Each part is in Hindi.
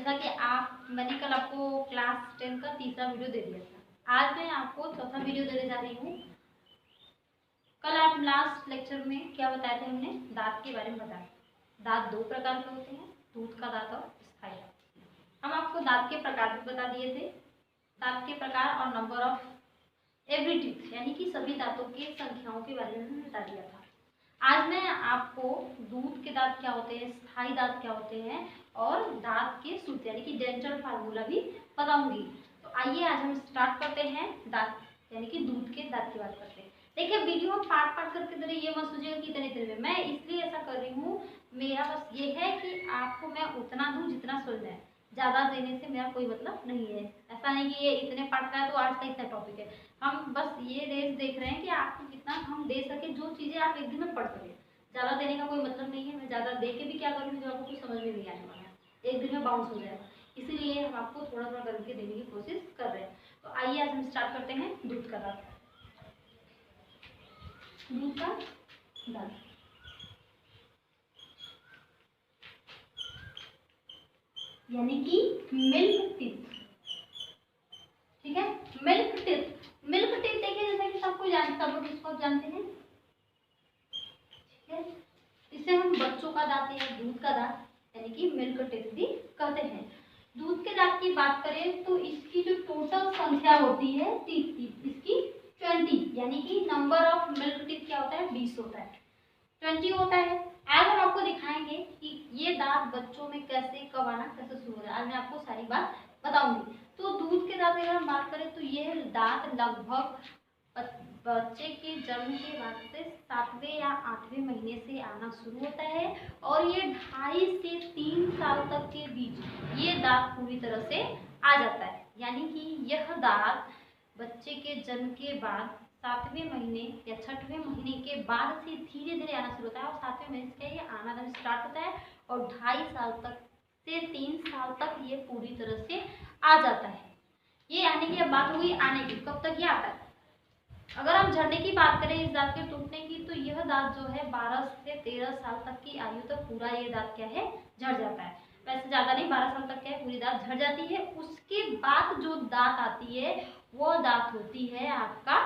जैसा कि मैंने कल आपको क्लास 10 का तीसरा वीडियो दे दिया था। आज मैं आपको चौथा वीडियो देने जा रही हूँ। कल आप लास्ट लेक्चर में क्या बताए थे, हमने दांत के बारे में बताया। दांत दो प्रकार के होते हैं, टूथ का दांत और स्थायी दांत। हम आपको दांत के प्रकार भी बता दिए थे, दांत के प्रकार और नंबर ऑफ एवरी टीथ यानी कि सभी दांतों की संख्याओं के बारे में बता दिया था। आज मैं आपको दूध के दांत क्या होते हैं, स्थायी दांत क्या होते हैं और दांत के सूत्र यानी कि डेंटल फार्मूला भी बताऊंगी। तो आइए आज हम स्टार्ट करते हैं दांत यानी कि दूध के दांत की बात करते हैं। देखिए वीडियो में पार्ट पार्ट करके दे ये मत सोचिएगा कि इतने इतने मैं इसलिए ऐसा कर रही हूँ। मेरा बस ये है कि आपको मैं उतना दूं जितना सुनना है, ज़्यादा देने से मेरा कोई मतलब नहीं है। ऐसा नहीं कि ये इतने पार्ट का है तो आज का इतना टॉपिक है। हम बस ये रेंज देख रहे हैं कि आपको कितना हम दे सके, जो चीज़ें आप एक दिन में पढ़ सके। ज़्यादा देने का कोई मतलब नहीं है। मैं ज़्यादा दे के भी क्या करूँगी जो आपको कुछ समझ में नहीं आने वाला है, एक दिन में बाउंस हो जाएगा। इसीलिए हम आपको थोड़ा थोड़ा करके देने की कोशिश कर रहे हैं। तो आइए आज हम स्टार्ट करते हैं दूध का दांत। दूध का दांत यानी कि मिल्क टीथ। ठीक है, मिल्क टीथ। मिल्क टीथ देखिए जैसा कि सबको सब लोग इसको जानते हैं। ठीक है, इसे हम बच्चों का दांत या दूध का दांत यानी कि मिल्क टीथ भी कहते हैं। दूध के दांत की बात करें तो इसकी जो टोटल संख्या होती है टीथ की, इसकी 20 यानी कि नंबर ऑफ मिल्क टीथ क्या होता है, 20 होता है, 20 होता है। आज हम आपको दिखाएंगे कि ये दांत बच्चों में कैसे, कब आना, कैसे शुरू होता है। आज मैं आपको सारी बात बताऊंगी। तो दूध के दांत अगर हम बात करें तो ये दांत लगभग बच्चे के जन्म के बाद से 7वें या 8वें महीने से आना शुरू होता है और ये 2.5 से 3 साल तक के बीच ये दांत पूरी तरह से आ जाता है। यानी कि यह दांत बच्चे के जन्म के बाद 7वें महीने या 6वें महीने के बाद से धीरे धीरे आना शुरू होता है और 7वें महीने से ये आना स्टार्ट होता है और 2.5 साल तक से 3 साल तक ये पूरी तरह से आ जाता है। ये आने की अब बात हुई आने की, कब तक ये आता है। अगर हम झड़ने की बात करें इस दांत के टूटने की तो यह दांत जो है 12 से 13 साल तक की आयु तक पूरा ये दांत क्या है, झड़ जाता है। वैसे ज्यादा नहीं, 12 साल तक क्या है पूरी दांत झड़ जाती है। उसके बाद जो दांत आती है वो दांत होती है आपका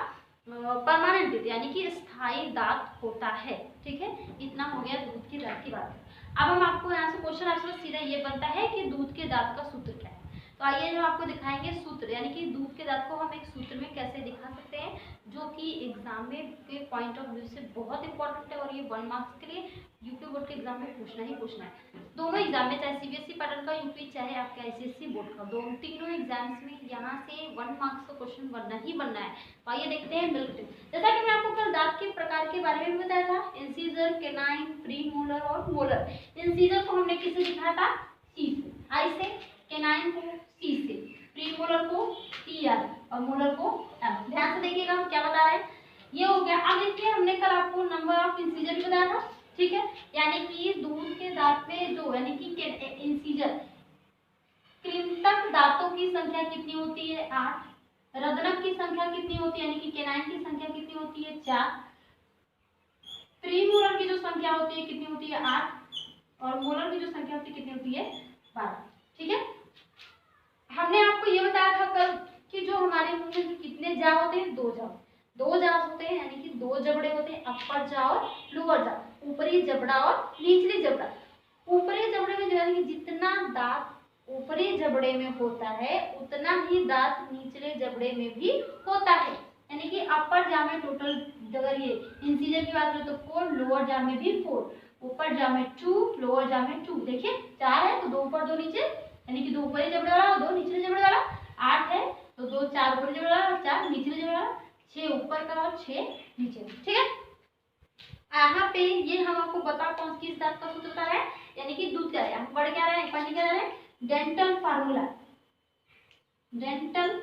परमानेंट यानी कि स्थायी दांत होता है। ठीक है, इतना हो गया दूध के दांत की बात। अब हम आपको यहाँ से क्वेश्चन आंसर सीधा ये बनता है कि दूध के दांत का सूत्र क्या है। तो आइए हम आपको दिखाएंगे सूत्र यानी कि दूध के दांत को हम एक सूत्र में कैसे दिखा सकते हैं, जो कि एग्जाम में के पॉइंट ऑफ व्यू से बहुत इंपॉर्टेंट है और ये 1 मार्क्स के लिए यूपी बोर्ड के एग्जाम में पूछना ही पूछना है। दोनों एग्जाम में, चाहे सीबीएसई पैटर्न का यूपी चाहे आपके आईसीएसई बोर्ड का, तीनों एग्जाम्स में यहाँ से 1 मार्क्स का क्वेश्चन बनना ही बनना है। तो आइए देखते हैं मिल्क टीथ। जैसा कि मैं आपको कल दांत के प्रकार के बारे में बताया था, इंसीजर, केनाइन, प्री मोलर और मोलर। इंसीजर को हमने किसे दिखाया था, सी से, आई से, केनाइन को सी से, प्री मोलर को टीआर और मोलर को एम। ध्यान से देखिएगा हम क्या बता रहे हैं। ये हो गया। अब देखिए हमने कल आपको नंबर ऑफ इंसीजर भी बताया था। ठीक है, यानी कि दूध के दांत में जो यानी कि इंसीजर कृंतक दांतों की संख्या कितनी होती है, 8। रदनक की संख्या कितनी होती है यानी कि केनाइन की संख्या कितनी होती है, 4। प्री मोलर की जो संख्या होती है कितनी होती है, 8 और मोलर की जो संख्या होती है कितनी होती है, 12। ठीक है, हमने आपको ये बताया था कल कि जो हमारे मुंह में कितने जा होते हैं, 2 जा। 2 जा होते हैं यानी कि 2 जबड़े होते हैं, अपर जा और लोअर जा, ऊपरी जबड़ा और निचली जबड़ा। ऊपरी जबड़े में जो है कि जितना दांत ऊपरी जबड़े में होता है उतना ही दांत निचले जबड़े में भी होता है। यानी कि अपर जा में टोटल अगर ये इंसीजर की बात करें तो 4, लोअर जा में भी 4, ऊपर जा में 2, लोअर जा में 2। देखिए 4 है तो 2 ऊपर 2 नीचे यानी कि 2 ऊपरी जबड़े वाला और 2 निचले जबड़े वाला। 8 है तो 2 4 ऊपरी जबड़े वाला और 4 निचले जबड़े वाला, 6 ऊपर का और 6 नीचे। ठीक है, यहाँ पे ये हम आपको बता कौन किस दांत का सूत्र बता रहे हैं यानी कि दूध का है। हम पढ़ क्या रहे हैं, पढ़ने क्या रहे हैं, डेंटल फार्मूला। डेंटल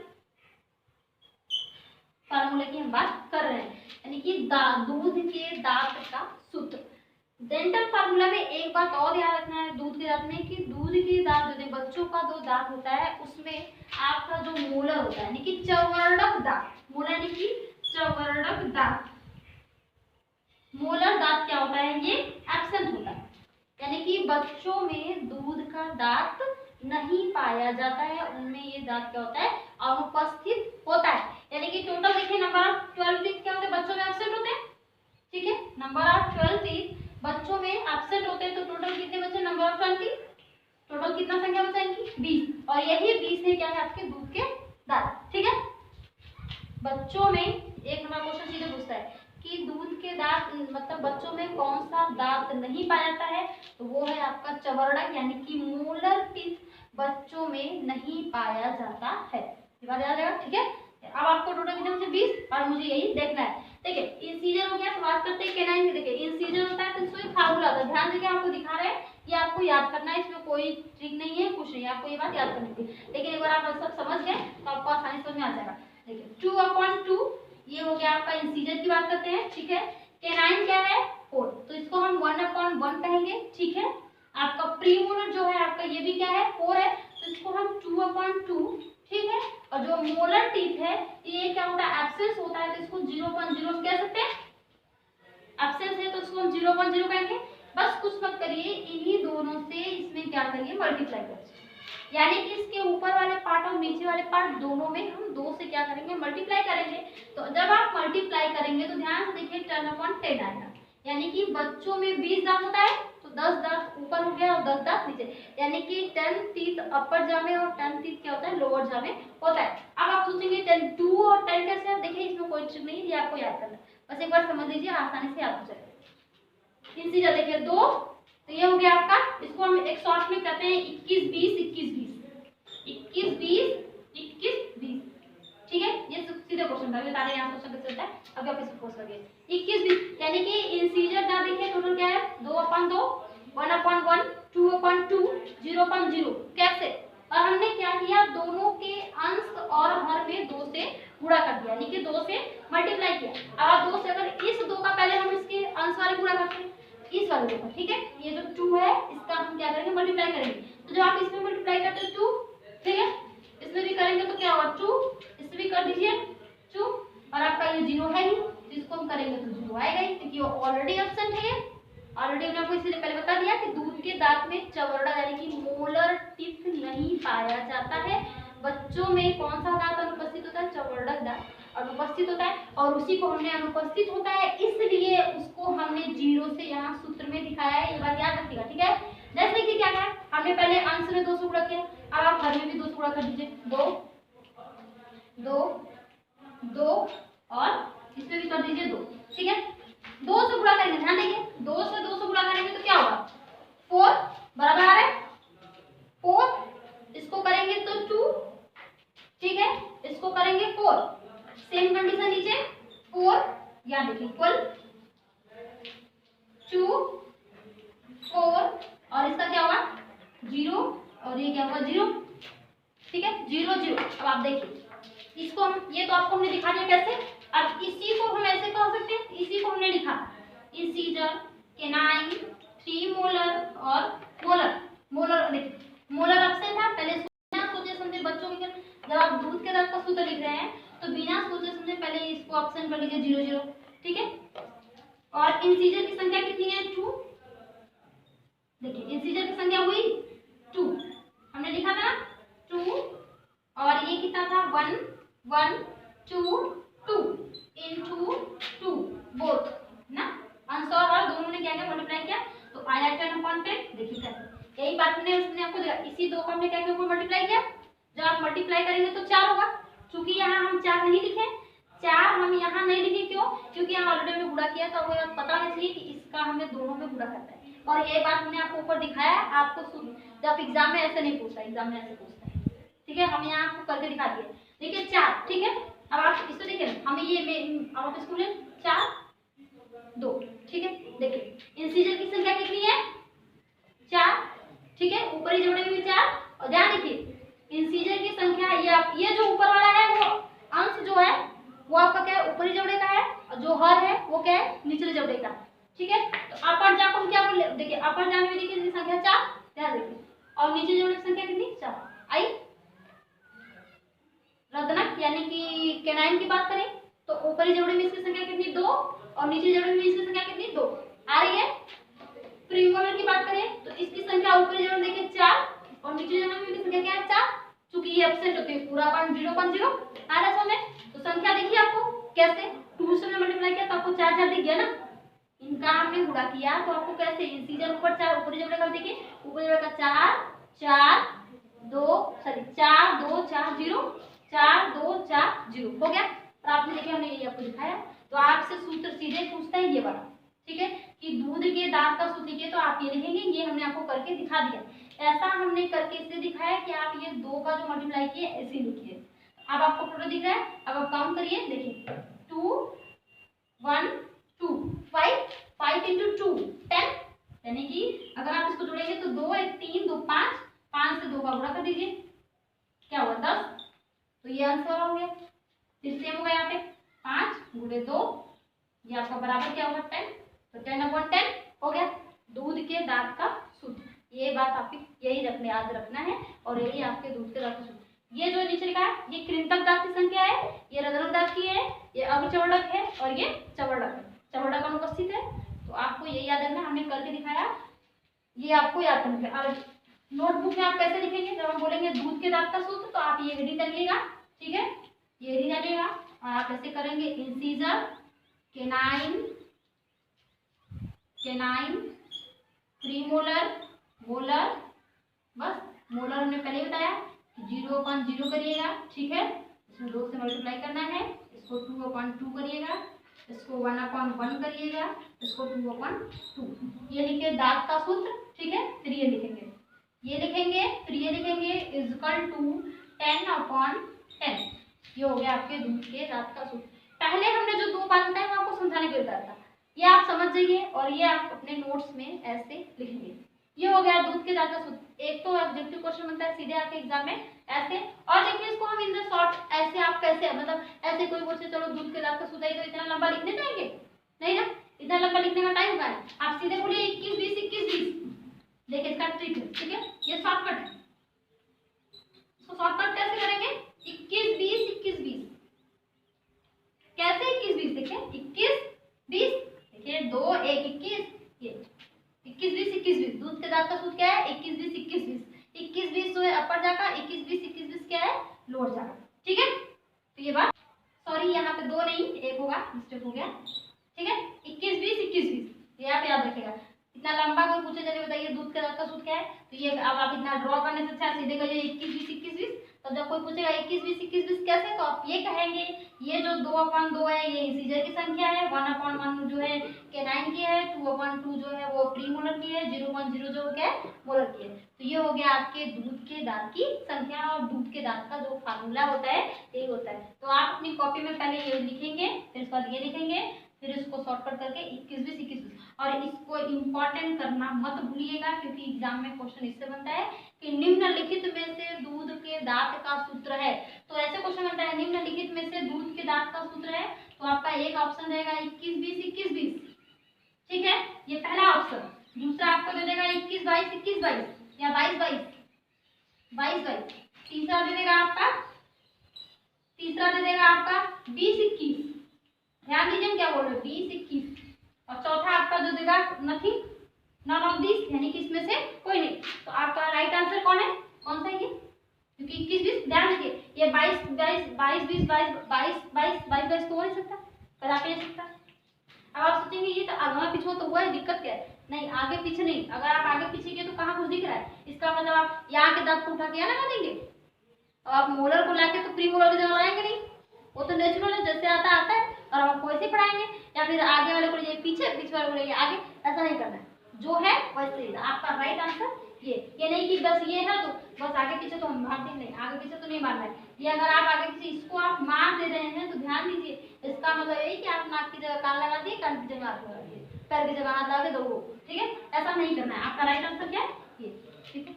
फार्मूले की हम बात कर रहे हैं यानी कि दूध के दांत का सूत्र। डेंटल फार्मूला में एक बात और याद रखना है दूध के दांत में कि दूध के दांत जो बच्चों का जो दांत होता है उसमें आपका जो मोलर होता है यानी कि चवर्णक दांत, मोलर यानी कि चवर्णक दांत, मोलर दांत क्या होता है, ये एब्सेंट होता है। यानी कि बच्चों में दूध का दांत नहीं पाया जाता है, उनमें ये दांत क्या होता है, अनुपस्थित होता है। यानी कि टोटल देखिए नंबर ऑफ 12 टीथ क्या होते हैं, बच्चों में एब्सेंट होते हैं। ठीक है, नंबर ऑफ 12 टीथ बच्चों में एब्सेंट होते हैं, तो टोटल कितने बचे, नंबर ऑफ 20। टोटल कितना संख्या बचाएंगी, 20, और यही 20 है क्या है आपके दूध के दांत। ठीक है, बच्चों में एक नंबर क्वेश्चन सीधे पूछता है कि दूध के दांत मतलब बच्चों में कौन सा दांत नहीं पाया जाता है, तो वो है आपका चवर्णक यानी कि मोलर टीथ बच्चों में नहीं पाया जाता है। ये बात याद रखेगा। ठीक है, अब आपको टोटल कितने बचे, 20, और मुझे यही देखना है। देखिए इंसीजर हो गया, तो बात करते हैं कैनाइन की। देखिए इंसीजर होता है तो इसको एक फार्मूला होता है, ध्यान देखिए आपको दिखा रहे हैं, ये आपको याद करना है, इसमें कोई ट्रिक नहीं है, कुछ नहीं है, आपको ये बात याद करनी थी। लेकिन एक बार आप सब समझ गए तो आपको आसानी समझ में आ जाएगा। देखिए 2/2 ये हो गया आपका इंसीजर की बात करते हैं। ठीक है, कैनाइन क्या है, 4, तो इसको हम 1/1 कहेंगे। ठीक है, आपका प्रीमोलर जो है आपका ये भी क्या है, 4 है, तो इसको हम 2/2। ठीक है, और जो मोलर टीथ है ये क्या होता है, एब्सेंस होता है, तो इसको 0.0 कह सकते हैं। एब्सेंस है तो इसको हम 0.0 कहेंगे। बस कुछ मत करिए, इन्हीं दोनों से इसमें क्या करिए, मल्टीप्लाई करिए, यानी कि इसके ऊपर वाले पार्ट और नीचे वाले पार्ट दोनों में हम 2 से क्या करेंगे, मल्टीप्लाई करेंगे। तो जब आप मल्टीप्लाई करेंगे तो ध्यान से देखिए 10/10 आएगा, यानी कि बच्चों में 20 दांत होता है, तो 10 दांत ऊपर हो गया और 10 दांत नीचे, यानी कि 10 टीथ अपर जा में और 10 टीथ क्या होता है, लोअर जा में होता है। अब आप सोचेंगे 10 2 और 10 कैसे है, देखिए इसमें कोई ट्रिक नहीं है, ये आपको याद करना है, बस एक बार समझ लीजिए, आसानी से याद हो जाएगा। इंसीजर देखिए 2, तो ये हो गया आपका, इसको हम एक शॉर्ट में कहते हैं 21 20 21 20 21 20 21 20। ठीक है, ये सीधे क्वेश्चन था, बता रहे हैं क्वेश्चन कैसे होता है, अभी आप इसको पोस्ट करिए 21 20, यानी कि इंसीजर का देखिए टोटल क्या है, 2/2 1/1 2/2 0/0 कैसे, और हमने क्या किया, दोनों के अंश और हर में 2 से गुणा कर दिया, यानी कि 2 से मल्टीप्लाई किया। अब आप 2 से अगर इस 2 का पहले हम इसके अंश वाले गुणा करते हैं, इस वाले को, ठीक है, ये जो 2 है इसका हम क्या करेंगे, मल्टीप्लाई करेंगे। तो जब आप इसमें मल्टीप्लाई करते हो 2, ठीक है, इसमें भी करेंगे तो क्या होगा 2, इसमें भी कर दीजिए 2, और आपका ये 0 है ही, तो इसको हम करेंगे तो 0 आएगा ही, क्योंकि वो ऑलरेडी एब्सेंट है। ऑलरेडी मैंने आपको इसलिए पहले बता दिया कि दूध के दांत में चवरड़ा यानी कि मोलर टीथ नहीं पाया जाता है। बच्चों में कौन सा दांत अनुपस्थित होता है, चवरड़ा दांत अनुपस्थित होता है, और उसी को हमने अनुपस्थित होता है इसलिए उसको हमने 0 से यहाँ सूत्र में दिखाया है, ये बात याद रखिएगा। ठीक है, जैसे कि क्या है, हमने पहले अंश में 2 से गुणा किया, अब आप हर में भी 2 से गुणा कर दीजिए, 2 2 2 और इसमें भी कर दीजिए 2। ठीक है, 2 से गुणा करेंगे, ध्यान देखिए 2 से गुणा करेंगे तो क्या होगा, 4 बराबर आ रहा है 4, इसको करेंगे तो 2, ठीक है, इसको करेंगे 4, सेम कंडीशन नीचे 4, यहाँ देखिए इक्वल 2 4, और इसका क्या होगा 0, और ये क्या होगा 0। ठीक है, 0 0। अब आप देखिए इसको हम, ये तो आपको हमने दिखा दिया कैसे, अब इसी को हम ऐसे कह सकते हैं, इसी को हमने लिखा इंसीजर, कैनाइन, 3 मोलर और मोलर। मोलर देखिए मोलर एब्सेंट था, पहले बिना सोचे समझे बच्चों के, जब आप दूध के दांत का सूत्र लिख रहे हैं तो बिना सोचे समझे पहले इसको एब्सेंट कर लीजिए 0 0। ठीक है, और इंसीजर की संख्या कितनी है 2, देखिए इंसीजर की संख्या हुई 2, हमने लिखा था 2, और ये कितना था 1 1 2 2 into 2 बोथ ना, अंश और हर दोनों ने क्या किया, मल्टीप्लाई किया, तो आया 10/10। देखिए कैसे, यही बात हमने उसने आपको दिया, इसी 2 का हमने क्या किया, ऊपर मल्टीप्लाई किया, जब आप मल्टीप्लाई करेंगे तो 4 होगा। चूंकि यहाँ हम 4 नहीं लिखे, 4 हम यहाँ नहीं लिखे, क्यों, क्योंकि यहाँ ऑलरेडी हमने गुणा किया, तो आपको पता होना चाहिए कि इसका हमें दोनों में गुणा करना है, और ये बात हमने आपको ऊपर दिखाया, आपको जब एग्जाम में ऐसे नहीं पूछता, एग्जाम में ऐसे पूछता है। ठीक है, हम यहाँ आपको करके दिखा दिए, देखिए 4। ठीक है, अब आप इसको देखिए, हमें ये अब आप इसको ले 4 2। ठीक है, देखिए इंसीजर की संख्या कितनी है 4। ठीक है, ऊपरी जोड़े में 4, और ध्यान देखिए इंसीजर की संख्या ये जो ऊपर वाला है वो अंश जो है वो आपका क्या है, ऊपरी जोड़े का है, और जो हर है वो क्या है, निचले जोड़े का। ठीक है, तो अपर जा को हम क्या बोले, देखिए अपर जा में देखिए संख्या 4, ध्यान देखिए, और नीचे जोड़े की संख्या कितनी 4 आई। रदनक यानी कि कैनाइन की बात करें तो ऊपरी जोड़े में इसकी संख्या कितनी 2, और नीचे जोड़े में इसकी संख्या कितनी 2 आ रही है। प्रीमोलर की बात करें तो इसकी संख्या ऊपरी जोड़े में देखिए 4, और नीचे जोड़े में 3 एब्सेंट होते हैं, पूरा पॉइंट 0.0 आ रहा है समझ। तो संख्या देखिए आपको कैसे 2 से मल्टीप्लाई किया तो आपको 4 4 दिख गया ना, इनका हमने गुणा किया तो आपको कैसे इंटीजर ऊपर 4 ऊपर जब रहेगा देखिए ऊपर जब रहेगा 4 4 2 4 2 4 0 4 2 4 0 हो गया। और आपने देखिए हमने ये आपको दिखाया। तो आपसे सूत्र सीधे पूछता है ये वाला, ठीक है, कि दूध के दांत का सूत्र लिखिए तो आप ये लिखेंगे, ये हमने आपको करके दिखा दिया। ऐसा हमने करके इससे दिखाया कि आप ये 2 का जो मल्टीप्लाई किए ऐसे लिखिए। अब आपको टोटल दिख रहा है, अब आप काउंट करिए, देखिए 2 1 2 5 5 into 2 10, यानी कि अगर आप इसको जोड़ेंगे तो 2 1 3 2 5 5 से 2 का गुणा कर दीजिए, क्या हुआ 10। तो ये आंसर हो गया। फिर सेम होगा यहाँ पे 5 गुणे 2, ये आपका बराबर क्या होगा 10, तो 10/10 हो गया दूध के दांत का सूत्र। ये बात आपको यही रखने याद रखना है और यही आपके दूध के दांत का सूत्र। ये जो नीचे लिखा है ये कृंतक दांत की संख्या है, ये रदरक दांत की है, ये अग्रचवर्णक है और ये चवर्णक है, चवर्णक अनुपस्थित है। तो आपको यही याद रखना, हमने करके दिखाया, ये आपको याद रखना है। और नोटबुक में आप कैसे लिखेंगे, जब हम बोलेंगे दूध के दांत का सूत्र तो आप ये हेडिंग डालिएगा, ठीक है, ये हेडिंग डालिएगा और आप ऐसे करेंगे incisor canine canine premolar molar, बस मोलर हमने पहले ही बताया 0/0 करिएगा, ठीक है, इसमें 2 से मल्टीप्लाई करना है, इसको 2/2 करिएगा, इसको 1/1 करिएगा, इसको 2/2, ये लिखे दांत का सूत्र, ठीक है। फिर ये लिखेंगे, ये लिखेंगे, फिर ये लिखेंगे इज इक्वल टू 10/10, ये हो गया आपके दूध के दांत का सूत्र। पहले हमने जो 2 बात बताया वो आपको समझाने के लिए बताया था, ये आप समझ जाइए और ये आप अपने नोट्स में ऐसे लिखेंगे। ये हो गया दूध के दांत का सूत्र। एक तो ऑब्जेक्टिव क्वेश्चन बनता है सीधे आपके एग्जाम में ऐसे, और देखिए इसको हम इन द शॉर्ट ऐसे आप कैसे मतलब ऐसे कोई पूछे चलो दूध के दांत का सूत्र है तो इतना लंबा लिखने जाएंगे नहीं ना, इतना लंबा लिखने का टाइम कहाँ है। आप सीधे बोलिए 21 20 21 20, देखिए इसका ट्रिक है, ठीक है, ये शॉर्टकट है। इसको शॉर्टकट कैसे करेंगे 21 20 21 20, कैसे 21 20, देखिए 21 20, देखिए 2 1 21, ये 21 20 21 20, दूध के दांत का सूत्र क्या है 21 20 21 20, 21 20 जो है अपर जाका, 21 20 21 20 क्या है लोअर जाका, ठीक है। तो ये बात सॉरी यहाँ पे 2 नहीं 1 होगा, मिस्टेक हो गया, ठीक है, 21 20 21 20, ये आप याद रखिएगा। इतना लंबा कोई पूछे चलिए बताइए दूध के दांत का सूत्र क्या है, तो ये अब आप इतना ड्रॉ करने से अच्छा सीधे कहिए 21 20 21 20। तो जब कोई पूछेगा 21 20 21 20 कैसे, तो आप ये कहेंगे ये जो 2/2 है ये इंटीजर की संख्या है, 1/1 जो है केनाइन की है, 2/2 जो है वो प्रीमोलर की है, 0/0 जो क्या है मोलर की है। तो ये हो गया आपके दूध के दांत की संख्या और दूध के दांत का जो फार्मूला होता है यही होता है। तो आप अपनी कॉपी में पहले ये लिखेंगे, फिर उसके बाद ये लिखेंगे, फिर इसको शॉर्टकट करके 21 20 21 20, और इसको इंपॉर्टेंट करना मत भूलिएगा क्योंकि एग्जाम में क्वेश्चन इससे बनता है कि निम्नलिखित में से दूध के दांत का सूत्र है। तो ऐसे क्वेश्चन बनता है निम्नलिखित में से दूध के दांत का सूत्र है, तो आपका एक ऑप्शन रहेगा 21 20 21 20, ठीक है, ये पहला ऑप्शन। दूसरा आपको दे देगा 21 22 21 22 या 22 22 22 22। तीसरा दे देगा आपका 20 21, ध्यान दीजिए क्या बोल रहे हो 20 21, और चौथा आपका जो देगा नथिंग नॉन ऑफ दिस, यानी कि इसमें से कोई नहीं। तो आपका राइट आंसर कौन है, कौन सा है ये, क्योंकि 21 20 ध्यान रखिए ये 22 22 22 20 22 22 22 22 तो हो नहीं सकता, कदा पे नहीं सकता। अब आप सोचेंगे ये तो आगे पीछे तो हुआ है, दिक्कत क्या है, नहीं आगे पीछे नहीं, अगर आप आगे पीछे किए तो कहाँ कुछ दिख रहा है, इसका मतलब आप यहाँ के दांत को उठा के यहाँ लगा देंगे, और आप मोलर को लाके तो प्री मोलर की जगह लगाएंगे नहीं, वो तो नेचुरल है जैसे आता है और हम आपको वैसे पढ़ाएंगे, या फिर आगे वाले को लिए पीछे पीछे वाले को लिए आगे, ऐसा नहीं करना है, जो है वैसे ही। आपका राइट आंसर ये नहीं कि बस ये है तो बस आगे पीछे तो हम मारते नहीं, आगे पीछे तो नहीं मारना है। ये अगर आप आगे पीछे इसको आप मार दे रहे हैं तो ध्यान दीजिए, इसका मतलब यही कि आप नाक की जगह कान लगा दिए, कान की जगह हाथ लगा दिए, पैर की जगह हाथ लगा के दौड़ो, ठीक है, ऐसा नहीं करना है। आपका राइट आंसर क्या है ये, ठीक है।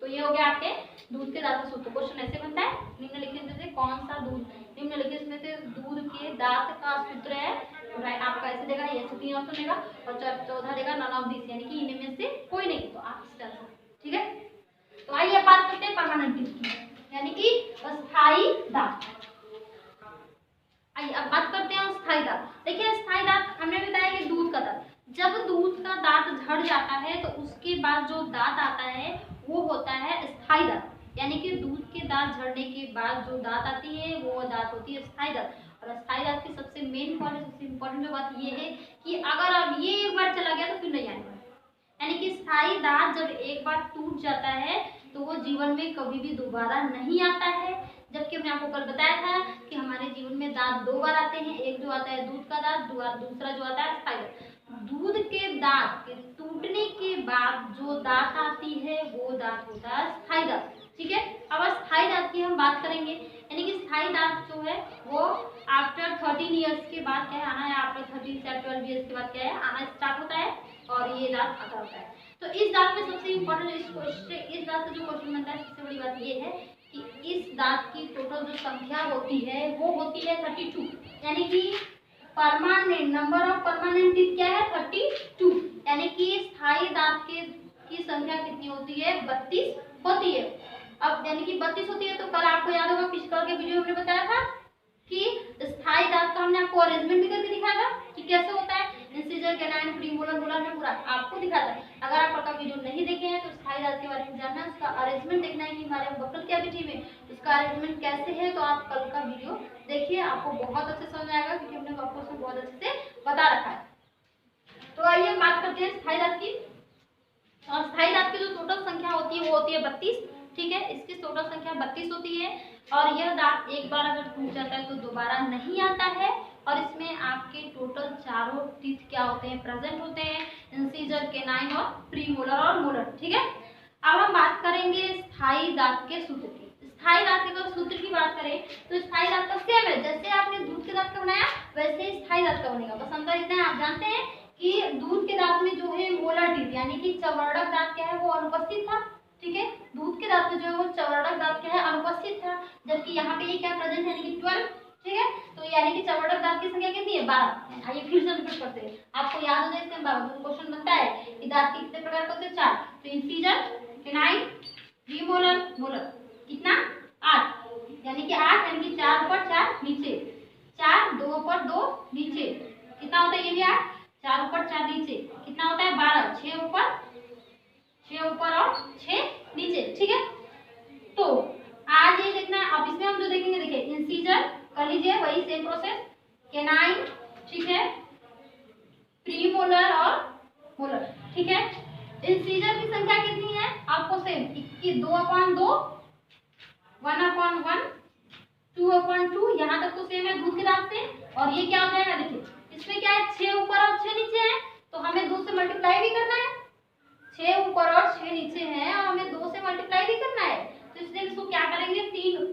तो ये हो गया आपके दूध के दांत का सूत्र। क्वेश्चन ऐसे बनता है निम्नलिखित में से कौन सा दूध, निम्नलिखित में से दूध के दांत का सूत्र है, आपका ऐसे देगा, ये 3 ऑप्शन देगा, और चौथा देगा नॉन ऑफ दिस, यानी कि इनमें से कोई नहीं, तो आप इस तरह से, ठीक है। तो आइए बात करते हैं परमानेंट की, यानी कि अस्थाई दांत। आइए अब बात करते हैं स्थायी दांत। देखिए स्थायी दांत हमने बताया कि दूध का दांत, जब दूध का दांत झड़ जाता है तो उसके बाद जो दांत आता है वो होता है स्थायी दांत। यानी कि दूध के दांत झड़ने के बाद जो दांत आती है वो दांत होती है स्थायी दांत। और स्थायी दांत की सबसे मेन सबसे इम्पोर्टेंट जो बात ये है कि अगर अब ये एक बार चला गया तो फिर नहीं आएगा। यानी कि स्थायी दांत जब एक बार टूट जाता है तो वो जीवन में कभी भी दोबारा नहीं आता है। जबकि हमने आपको कल बताया था कि हमारे जीवन में दांत दो बार आते हैं, एक जो आता है दूध का दांत, दूसरा जो आता है स्थायी दांत। दूध के दांत के टूटने के बाद जो दांत आती है वो दांत होता है स्थायी दांत। ठीक है, अब स्थायी दांत की हम बात करेंगे। यानी कि स्थायी दांत जो है वो आफ्टर 13 ईयर्स के बाद क्या है आना है, आफ्टर 13 से 12 ईयर्स के बाद क्या है आना स्टार्ट होता है और ये दांत आता होता है। तो इस दांत में सबसे इम्पोर्टेंट इस दांत का जो क्वेश्चन बनता है सबसे बड़ी बात ये है कि इस दांत की टोटल जो संख्या होती है वो होती है 32। यानी कि permanent number of permanent teeth क्या है 32। यानी कि स्थायी दांत की संख्या कितनी होती है 32 होती है। अब यानी कि 32 होती है तो कल आपको याद होगा पिछले के वीडियो में बताया था कि स्थायी दांत का हमने आपको अरेंजमेंट भी करके दिखाया था कि कैसे होता है। इंसिजर, कैनाइन, प्रीमोलर, मोलर में पूरा आपको दिखाता है। अगर आप कल का वीडियो नहीं देखे हैं तो स्थायी दांत के बारे में जानना है, उसका अरेंजमेंट देखना है कि हमारे बकल कैविटी में उसका अरेंजमेंट कैसे है, तो आप कल का वीडियो देखिए, आपको बहुत अच्छे समझ आएगा क्योंकि हमने आपको उसमें बहुत अच्छे से बता रखा है। तो आइए बात करते हैं स्थायी दांत की। और स्थायी दांत की जो टोटल संख्या होती है वो होती है 32। ठीक है, इसकी टोटल संख्या 32 होती है और यह दांत एक बार अगर टूट जाता है तो दोबारा नहीं आता है। और इसमें आपके टोटल चारों टीथ क्या होते हैं प्रेजेंट होते हैं, इंसिजर, कैनाइन और प्रीमोलर और मोलर। ठीक है, अब हम बात करेंगे स्थायी दांत के सूत्र की। स्थायी दांत के सूत्र की बात करें तो स्थायी दांत का सेम है, जैसे आपने दूध के दांत का बनाया वैसे ही स्थायी दांत का बनेगा। बस अंतर इतना है, आप जानते हैं कि दूध के दांत में जो है मोलर टीथ यानी कि चवर्णक दांत क्या है वो अनुपस्थित था। ठीक है, दूध के दांत में जो है वो चवर्णक दांत क्या है अनुपस्थित था, जबकि यहाँ पे ये क्या प्रेजेंट है यानी कि 12। ठीक है, तो यानी कि चवर्णक दांत की संख्या कितनी है 12। आइए फिर से रिपीट करते हैं, आपको याद हो जाए इसमें 12। तो क्वेश्चन बनता है कि दांत के कितने प्रकार के होते हैं 4। तो इंसिजर, कैनाइन, प्रीमोलर, मोलर कितना 8। यानी कि 8 यानी कि 4 ऊपर 4 नीचे, 4 2 ऊपर 2 नीचे कितना होता है ये भी 8, 4 ऊपर 4 नीचे कितना होता है 12, 6 ऊपर और 6 नीचे। ठीक है, तो आज ये देखना है। अब इसमें हम जो देखेंगे, देखिए इंसिजर कर लीजिए वही सेम प्रोसेस, कैनाइन, ठीक है, प्रीमोलर और मोलर। ठीक है, इंसिजर की संख्या कितनी है आपको सेम 21, 2/2, 1/1, 2/2, यहाँ तक तो सेम है दूध के दांत से। और ये क्या हो जाएगा देखिए, इसमें क्या है 6 ऊपर और 6 नीचे है तो हमें 2 से मल्टीप्लाई भी करना है। 6 ऊपर और 6 नीचे है और हमें 2 से मल्टीप्लाई भी करना है, तो इसलिए इसको क्या करेंगे 3/3 और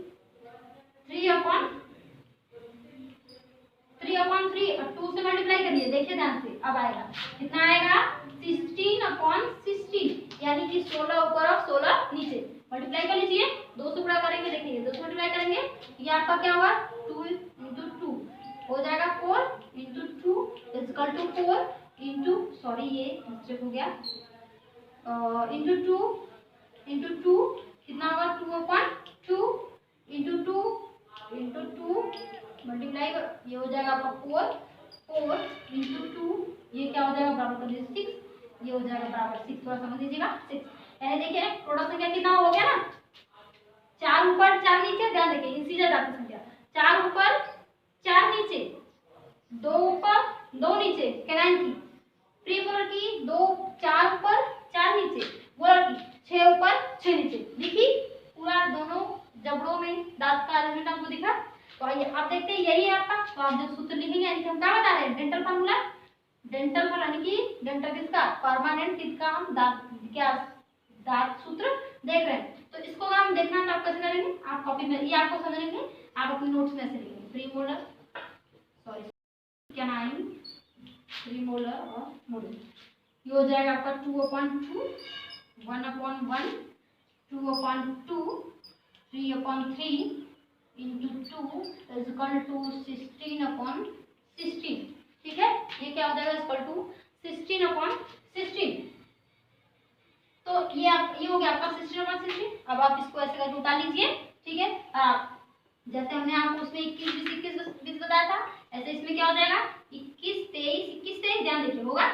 2 से मल्टीप्लाई करिए। देखिए ध्यान से, अब आएगा कितना आएगा 16/16 यानी कि 16 ऊपर और 16 नीचे। मल्टीप्लाई कर लीजिए, 2 से गुणा करेंगे, देखिए 2 से मल्टीप्लाई करेंगे ये आपका क्या होगा 2 × 2 हो जाएगा 4 × 2 = 4 इंटू, सॉरी ये मिस्टेक हो गया, इंटू 2 कितना होगा 2/2 इंटू 2 मल्टीप्लाई ये हो जाएगा आपका 4 इंटू 2 ये क्या हो जाएगा बराबर कर लीजिए 6, ये हो जाएगा बराबर 6, थोड़ा समझ लीजिएगा 6। यानी देखिए टोटल संख्या कितना हो गया ना 4 ऊपर 4 नीचे। ध्यान देखिए इंसिजर दांत की संख्या 4 ऊपर 4 नीचे, 2 ऊपर 2 नीचे कैनाइन की, प्रीमोलर की 2 4 ऊपर 4 नीचे, मोलर की 6 ऊपर 6 नीचे। देखिए पूरा दोनों जबड़ों में दांत का अरेंजमेंट आपको दिखा। तो आइए आप देखते हैं यही है आपका, तो आप जो सूत्र लिखेंगे यानी कि हम क्या बता रहे हैं डेंटल फार्मूला, डेंटल यानी कि डेंटल किसका परमानेंट टीथ का हम दांत क्या दांत सूत्र देख रहे हैं। तो इसको अगर हम देखना है तो आप कैसे करेंगे, आप कॉपी में ये आपको समझेंगे, आप अपने नोट्स में ऐसे लिखेंगे प्रीमोलर सॉरी कैनाइन, प्रीमोलर और मोलर। ये हो जाएगा आपका 2/2, 1/1, 2/2, 3/3 इंटू 2 = 16/16। ठीक है, ये क्या हो जाएगा = 16/16। तो ये हो गया आपका 16/16। अब आप इसको ऐसे करके उतार लीजिए। ठीक है, जैसे हमने आपको उसमें 21, 20, 21, 20 बताया था ऐसे इसमें क्या हो जाएगा 21, 23, 21, 23 ध्यान देखिए होगा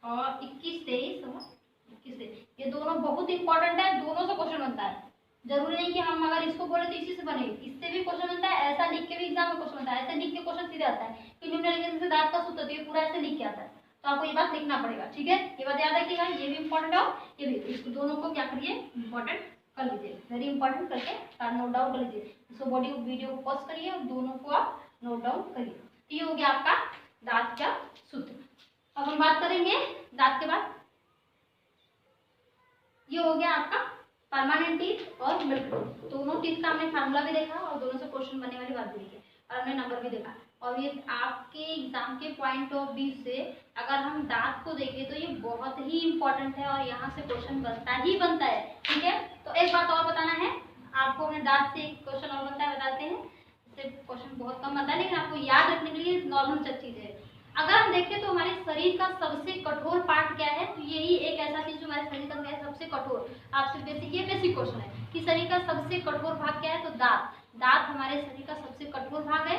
और 21, 23 और 21, 23 ये दोनों बहुत इंपॉर्टेंट है, दोनों से क्वेश्चन बनता है। जरूरी नहीं कि हम अगर इसको बोले तो इसी से बनेगी, इससे भी क्वेश्चन बनता है, ऐसा लिख के भी एग्जाम में क्वेश्चन बनता है, ऐसे लिख के क्वेश्चन सीधे आता है कि निम्नलिखित से दांत का सूत्र, तो ये पूरा ऐसे लिख के आता है, तो आपको ये बात लिखना पड़ेगा। ठीक है, ये बात याद रखिएगा, ये भी इंपॉर्टेंट है ये भी, इसको दोनों को क्या करिए इंपॉर्टेंट कर लीजिए, वेरी इंपॉर्टेंट करके नोट डाउन कर लीजिए। इसको बॉडी वीडियो को पॉज करिए और दोनों को आप नोट डाउन करिए। ये हो गया आपका दांत का सूत्र। अब हम बात करेंगे दांत के बाद, ये हो गया आपका परमानेंट टीथ और मिल्क टीथ। दोनों टीथ का हमने फार्मूला भी देखा और दोनों से क्वेश्चन बनने वाली बात भी देखी और हमने नंबर भी देखा। और ये आपके एग्जाम के पॉइंट ऑफ व्यू से अगर हम दांत को देखें तो ये बहुत ही इंपॉर्टेंट है और यहाँ से क्वेश्चन बनता ही बनता है। ठीक है, तो एक बात और बताना है आपको, अपने दांत से एक क्वेश्चन और बनता है, बताते हैं। इससे क्वेश्चन बहुत कम बनता है लेकिन आपको याद रखने के लिए नॉर्मल चीज है। अगर हम देखें तो हमारे शरीर का सबसे कठोर पार्ट क्या है, तो यही एक ऐसा चीज जो हमारे शरीर का क्या है सबसे कठोर। आपसे बेसिक, ये बेसिक क्वेश्चन है कि शरीर का सबसे कठोर भाग क्या है, तो दांत। दांत हमारे शरीर का सबसे कठोर भाग है।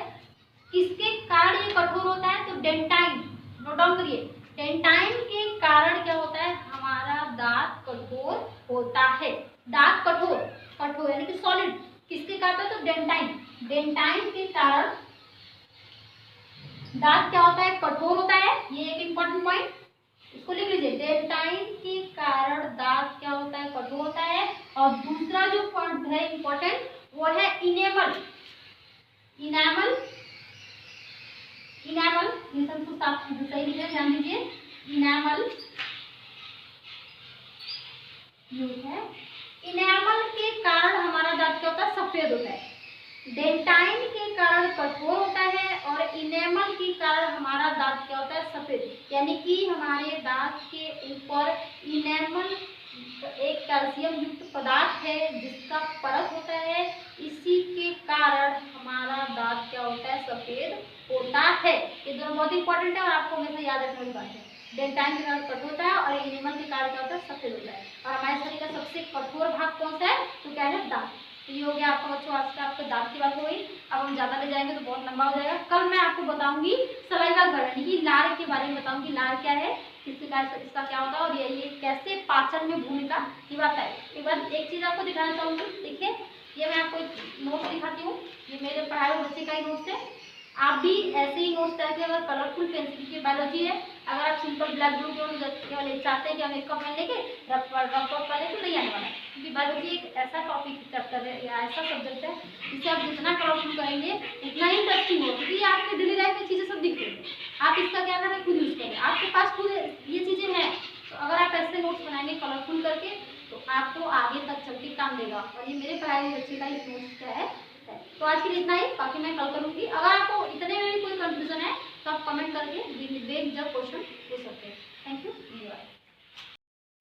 किसके कारण ये कठोर होता है, तो डेंटाइन, नोट डाउन करिए, डेंटाइन के कारण क्या होता है, हमारा दांत कठोर होता है। दांत कठोर, कठोर यानी कि सॉलिड, किसके कारण, तो डेंटाइन, डेंटाइन के कारण दांत क्या होता है, कठोर होता है। ये एक इंपॉर्टेंट पॉइंट, इसको लिख लीजिए, डेंटाइन के कारण दांत क्या होता है, कठोर होता है। और दूसरा जो पॉइंट है इंपॉर्टेंट, वो है इनेमल, इनेमल, इनेमल, ये सब कुछ आप सही लिखे, ध्यान दीजिए, इनेमल ये है, इनेमल के कारण हमारा दांत क्या होता है, सफेद होता है। डेंटाइन के कारण कठोर होता है और इनेमल के कारण हमारा दांत क्या होता है, सफेद। यानी कि हमारे दांत के ऊपर इनेमल एक कैल्शियम युक्त पदार्थ है जिसका परत होता है, इसी के कारण हमारा दांत क्या होता है, सफेद होता है। ये दोनों बहुत इंपॉर्टेंट है और आपको हमेशा याद रखने वाली बात है। डेंटाइन के कारण कठोर होता है और इनेमल के कारण क्या होता है, सफेद होता है। और हमारे शरीर का सबसे कठोर भाग कौन सा है, तो क्या है, दांत। तो ये हो गया आपका बच्चों, आज का आपके दांत की बात हो गई। अब हम ज्यादा ले जाएंगे तो बहुत लंबा हो जाएगा। कल मैं आपको बताऊंगी सलाइवा ग्लैंड यानी कि लार के बारे में बताऊंगी, लार क्या है, इसका क्या होता है और ये कैसे पाचन में भूमिका निभाता है। एक चीज आपको दिखाना चाहूंगी, देखिए ये मैं आपको एक नोट्स दिखाती हूँ, ये मेरे पढ़ाए हुए बच्चे का ही नोट्स है। आप भी ऐसे ही नोट्स करके, अगर कलरफुल पेंसिल की बायोलॉजी है, अगर आप सिंपल ब्लैक ब्लू केवल चाहते हैं कि हम एक कप में लेके रफ कर ले तो नहीं आने वाला है, क्योंकि बायोलॉजी एक ऐसा टॉपिक चैप्टर है या ऐसा सब्जेक्ट है जिसे आप जितना कलरफुल करेंगे उतना ही इंटरेस्टिंग हो, क्योंकि आपके डेली लाइफ में चीज़ें सब दिखती हैं। आप इसका क्या करें, खुद यूज करें, आपके पास खुद ये चीज़ें हैं, तो अगर आप ऐसे नोट्स बनाएंगे कलरफुल करके तो आपको आगे तक चल के काम देगा। और ये मेरे पढ़ाए हुए बच्चे का इस नोट्स क्या है। तो आज के लिए इतना ही, बाकी मैं कल करूँगी। अगर आपको इतने में भी कोई कंफ्यूजन है तो आप कमेंट करके बेझिझक क्वेश्चन